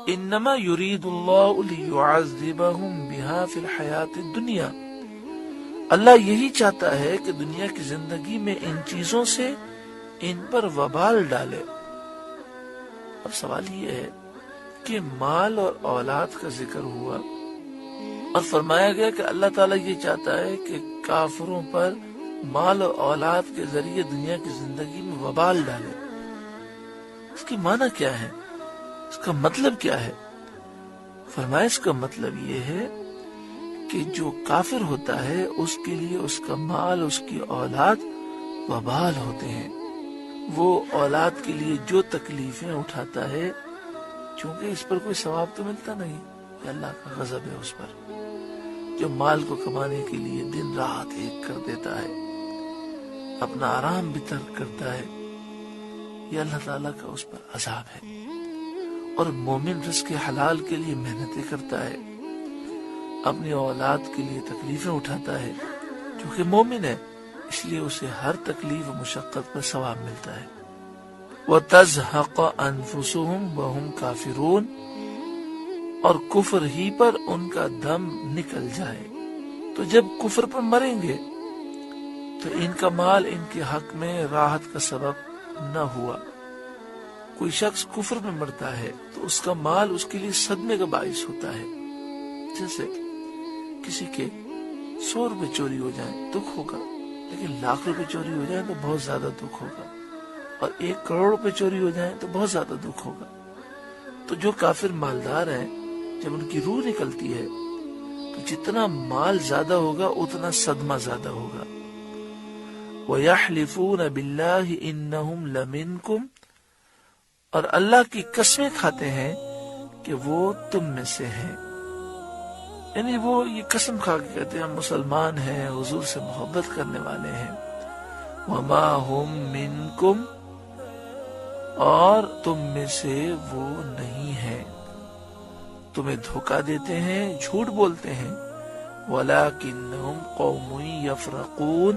انما یرید اللہ لیعذبہم بہا فی الحیات الدنیا، اللہ یہی چاہتا ہے کہ دنیا کی زندگی میں ان چیزوں سے ان پر وبال ڈالے۔ اب سوال یہ ہے کہ مال اور اولاد کا ذکر ہوا اور فرمایا گیا کہ اللہ تعالیٰ یہ چاہتا ہے کہ کافروں پر مال اور اولاد کے ذریعے دنیا کی زندگی میں وبال ڈالے۔ اس کی معنی کیا ہے؟ اس کا مطلب کیا ہے؟ فرمایا اس کا مطلب یہ ہے کہ جو کافر ہوتا ہے اس کے لیے اس کا مال، اس کی اولاد وبال ہوتے ہیں۔ وہ اولاد کے لیے جو تکلیفیں اٹھاتا ہے، چونکہ اس پر کوئی ثواب تو ملتا نہیں، کہ اللہ کا غضب ہے اس پر۔ جو مال کو کمانے کے لیے دن رات ایک کر دیتا ہے، اپنا آرام بھی ترک کرتا ہے، یہ اللہ تعالیٰ کا اس پر عذاب ہے۔ اور مومن رزق حلال کے لیے محنتیں کرتا ہے، اپنی اولاد کے لیے تکلیفیں اٹھاتا ہے، چونکہ مومن ہے اس لیے اسے ہر تکلیف و مشقت پر ثواب ملتا ہے۔ وَتَزْهَقَ أَنفُسُهُمْ وَهُمْ كَافِرُونَ، اور کفر ہی پر ان کا دم نکل جائے۔ تو جب کفر پر مریں گے تو ان کا مال ان کے حق میں راحت کا سبب نہ ہوا۔ کوئی شخص کفر میں مرتا ہے تو اس کا مال اس کے لیے صدمے کا باعث ہوتا ہے۔ جیسے کسی کے 100 روپے چوری ہو جائیں دکھ ہوگا، لیکن 1,00,000 روپے چوری ہو جائیں تو بہت زیادہ دکھ ہوگا، اور 1 کروڑ روپے چوری ہو جائیں تو بہت زیادہ دکھ ہوگا۔ تو جو کافر مالدار ہیں، جب ان کی روح نکلتی ہے تو جتنا مال زیادہ ہوگا اتنا صدمہ زیادہ ہوگا۔ وَيَحْلِفُونَ بِاللَّهِ إِنَّهُمْ لَمِنْكُمْ، اور اللہ کی قسمیں کھاتے ہیں کہ وہ تم میں سے ہیں۔ یعنی وہ یہ قسم کھا کے کہتے ہیں ہم مسلمان ہیں، حضور سے محبت کرنے والے ہیں۔ وَمَا هُمْ مِنْكُمْ، اور تم میں سے وہ نہیں ہیں، تمہیں دھوکہ دیتے ہیں، جھوٹ بولتے ہیں۔ وَلَكِنَّهُمْ قَوْمٌ يَفْرَقُونَ،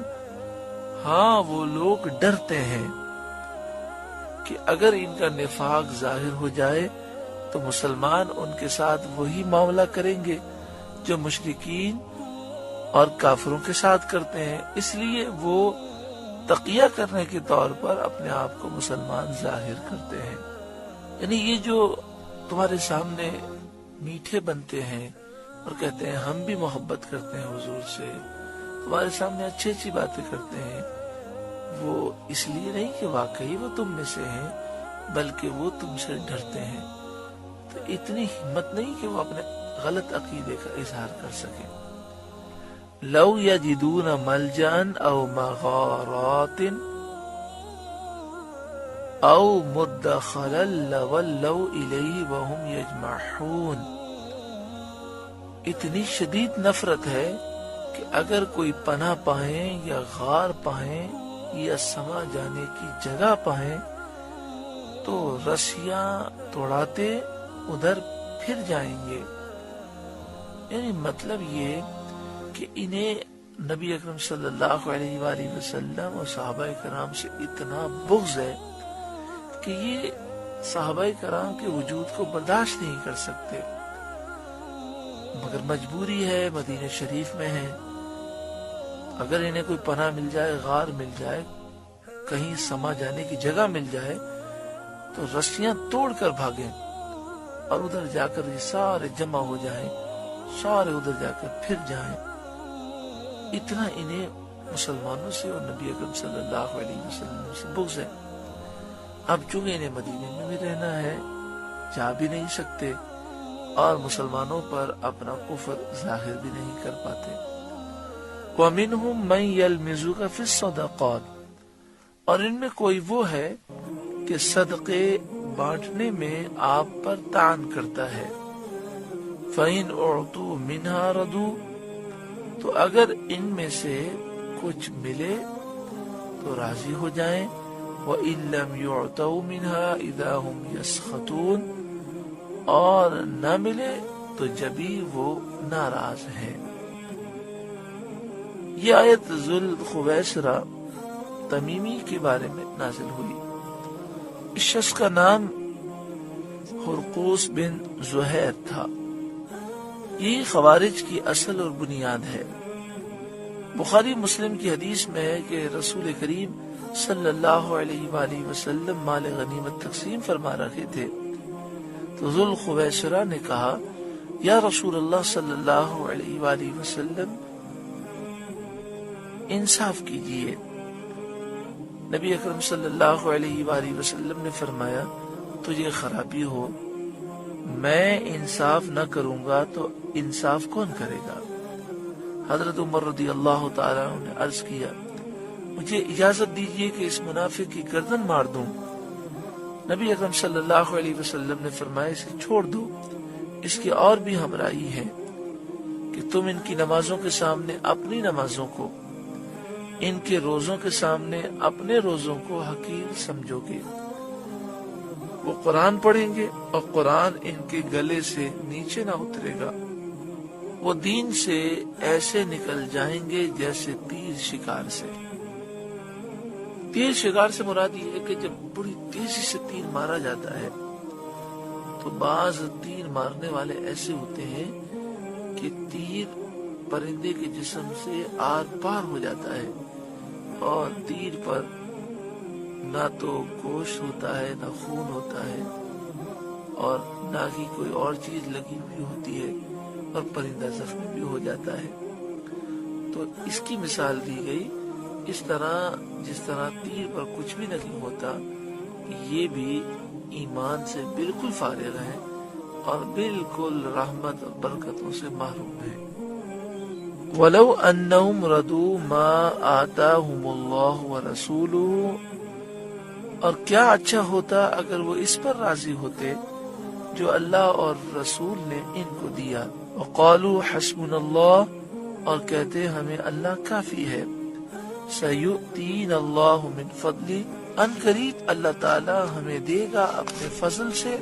ہاں وہ لوگ ڈرتے ہیں کہ اگر ان کا نفاق ظاہر ہو جائے تو مسلمان ان کے ساتھ وہی معاملہ کریں گے جو مشرکین اور کافروں کے ساتھ کرتے ہیں، اس لیے وہ تقیہ کرنے کے طور پر اپنے آپ کو مسلمان ظاہر کرتے ہیں۔ یعنی یہ جو تمہارے سامنے میٹھے بنتے ہیں اور کہتے ہیں ہم بھی محبت کرتے ہیں حضور سے، تمہارے سامنے اچھی اچھی باتیں کرتے ہیں، وہ اس لیے نہیں کہ واقعی وہ تم میں سے ہیں، بلکہ وہ تم سے ڈرتے ہیں۔ تو اتنی ہمت نہیں کہ وہ اپنے غلط عقیدے کا اظہار کر سکیں۔ لو یجدون ملجأ او مغارات او مدخلا لولوا الیہ وهم یجمحون، اتنی شدید نفرت ہے کہ اگر کوئی پناہ پائیں یا غار پائیں یا سما جانے کی جگہ پائیں تو رسیاں توڑاتے ادھر پھر جائیں گے۔ یعنی مطلب یہ کہ انہیں نبی اکرم صلی اللہ علیہ وآلہ وسلم اور صحابہ کرام سے اتنا بغض ہے کہ یہ صحابہ کرام کے وجود کو برداشت نہیں کر سکتے، مگر مجبوری ہے، مدینہ شریف میں ہے، اگر انہیں کوئی پناہ مل جائے، غار مل جائے، کہیں سما جانے کی جگہ مل جائے تو رسیاں توڑ کر بھاگیں اور ادھر جا کر یہ سارے جمع ہو جائیں، سارے ادھر جا کر پھر جائیں۔ اتنا انہیں مسلمانوں سے اور نبی اکرم صلی اللہ علیہ وسلم سے بغض ہے۔ اب چونکہ انہیں مدینے میں بھی رہنا ہے، جا بھی نہیں سکتے اور مسلمانوں پر اپنا کفر ظاہر بھی نہیں کر پاتے۔ وَمِنْهُمْ مَنْ يَلْمِزُكَ فِي الصَّدَقَاتِ، اور ان میں کوئی وہ ہے کہ صدقے بانٹنے میں آپ پر طعن کرتا ہے۔ فَإِنْ أُعْطُوا مِنْهَا رَضُوا، تو اگر ان میں سے کچھ ملے تو راضی ہو جائیں۔ وَإِنْ لَمْ يُعْطَوْا مِنْهَا إِذَا هُمْ يَسْخَطُونَ، اور نہ ملے تو جبھی وہ ناراض ہیں۔ یہ آیت ذوالخویسرہ تمیمی کے بارے میں نازل ہوئی۔ اس شخص کا نام ہرقوس بن زہیر تھا۔ یہ خوارج کی اصل اور بنیاد ہے۔ بخاری مسلم کی حدیث میں ہے کہ رسول کریم صلی اللہ علیہ وآلہ وسلم مال غنیمت تقسیم فرما رہے تھے تو ذوالخویسرہ نے کہا یا رسول اللہ صلی اللہ علیہ وآلہ وسلم انصاف کیجئے۔ نبی اکرم صلی اللہ علیہ وآلہ وسلم نے فرمایا تجھے خرابی ہو، میں انصاف نہ کروں گا تو انصاف کون کرے گا؟ حضرت عمر رضی اللہ تعالیٰ عنہ نے عرض کیا مجھے اجازت دیجئے کہ اس منافق کی گردن مار دوں۔ نبی اکرم صلی اللہ علیہ وسلم نے فرمایا اسے چھوڑ دو، اس کی اور بھی ہمراہی ہے کہ تم ان کی نمازوں کے سامنے اپنی نمازوں کو، ان کے روزوں کے سامنے اپنے روزوں کو حقیر سمجھو گے۔ وہ قرآن پڑھیں گے اور قرآن ان کے گلے سے نیچے نہ اترے گا، وہ دین سے ایسے نکل جائیں گے جیسے تیر شکار سے۔ تیر شکار سے مراد یہ ہے کہ جب بڑی تیزی سے تیر مارا جاتا ہے تو بعض تیر مارنے والے ایسے ہوتے ہیں کہ تیر پرندے کے جسم سے آر پار ہو جاتا ہے اور تیر پر نہ تو گوشت ہوتا ہے نہ خون ہوتا ہے اور نہ ہی کوئی اور چیز لگی ہوئی ہوتی ہے اور پرندہ زخمی بھی ہو جاتا ہے۔ تو اس کی مثال دی گئی اس طرح جس طرح تیر پر کچھ بھی نہیں ہوتا، یہ بھی ایمان سے بالکل فارغ ہے اور بالکل رحمت اور برکتوں سے محروم ہے۔ وَلَوْ أَنَّهُمْ رَضُوا مَا آتَاهُمُ اللَّهُ وَرَسُولُهُ، اور کیا اچھا ہوتا اگر وہ اس پر راضی ہوتے جو اللہ اور رسول نے ان کو دیا۔ وَقَالُوا حَسْبُنَا اللَّهُ، اور کہتے ہمیں اللہ کافی ہے۔ سَيُؤْتِينَ اللَّهُ مِنْ فَضْلِهِ، ان قریب اللہ تعالی ہمیں دے گا اپنے فضل سے،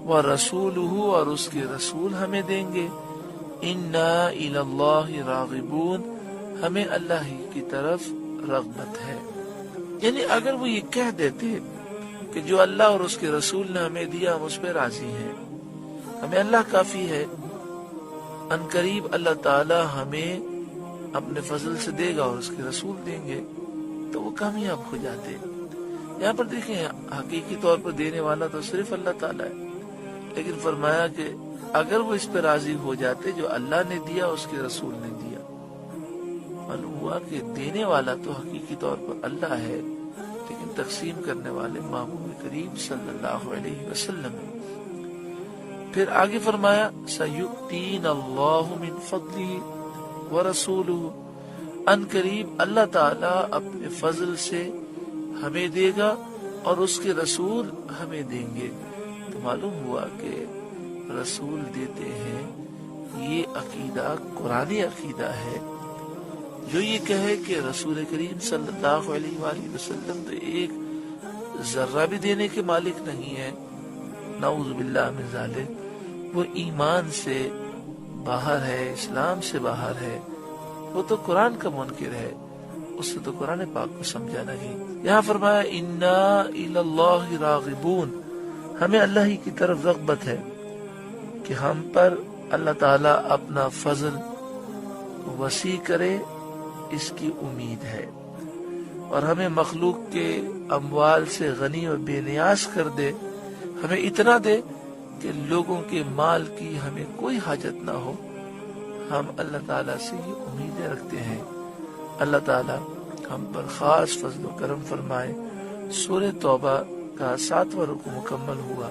وَرَسُولُهُ، اور اس کے رسول ہمیں دیں گے، اِنَّا إِلَى اللَّهِ رَاغِبُونَ، ہمیں اللہ ہی کی طرف رغبت ہے۔ یعنی اگر وہ یہ کہہ دیتے کہ جو اللہ اور اس کے رسول نے ہمیں دیا ہم اس پہ راضی ہیں، ہمیں اللہ کافی ہے، ان قریب اللہ تعالی ہمیں اپنے فضل سے دے گا اور اس کے رسول دیں گے، تو وہ کامیاب ہو جاتے۔ یہاں پر دیکھیں حقیقی طور پر دینے والا تو صرف اللہ تعالیٰ ہے، لیکن فرمایا کہ اگر وہ اس پہ راضی ہو جاتے جو اللہ نے دیا اس کے رسول نے دیا، معلوم ہوا کہ دینے والا تو حقیقی طور پر اللہ ہے لیکن تقسیم کرنے والے محبوب کریم صلی اللہ علیہ وسلم ہے۔ پھر آگے فرمایا سَيُؤْتِينَ اللَّهُ مِنْ فَضْلِهِ وَرَسُولُهُ، ان قریب اللہ تعالی اپنے فضل سے ہمیں دے گا اور اس کے رسول ہمیں دیں گے۔ تو معلوم ہوا کہ رسول دیتے ہیں، یہ عقیدہ قرآنی عقیدہ ہے۔ جو یہ کہے کہ رسول کریم صلی اللہ علیہ وآلہ وسلم تو ایک ذرہ بھی دینے کے مالک نہیں ہے، نعوذ باللہ من ذالک، وہ ایمان سے باہر ہے، اسلام سے باہر ہے، وہ تو قرآن کا منکر ہے، اس سے تو قرآن پاک کو سمجھا نہیں۔ یہاں فرمایا اِنَّا إِلَى اللَّهِ رَاغِبُونَ، ہمیں اللہ ہی کی طرف رغبت ہے کہ ہم پر اللہ تعالیٰ اپنا فضل وسیع کرے، اس کی امید ہے، اور ہمیں مخلوق کے اموال سے غنی و بے نیاز کر دے، ہمیں اتنا دے کہ لوگوں کے مال کی ہمیں کوئی حاجت نہ ہو۔ ہم اللہ تعالیٰ سے یہ امیدیں رکھتے ہیں، اللہ تعالیٰ ہم پر خاص فضل و کرم فرمائے۔ سورہ توبہ کا 7واں رکوع مکمل ہوا۔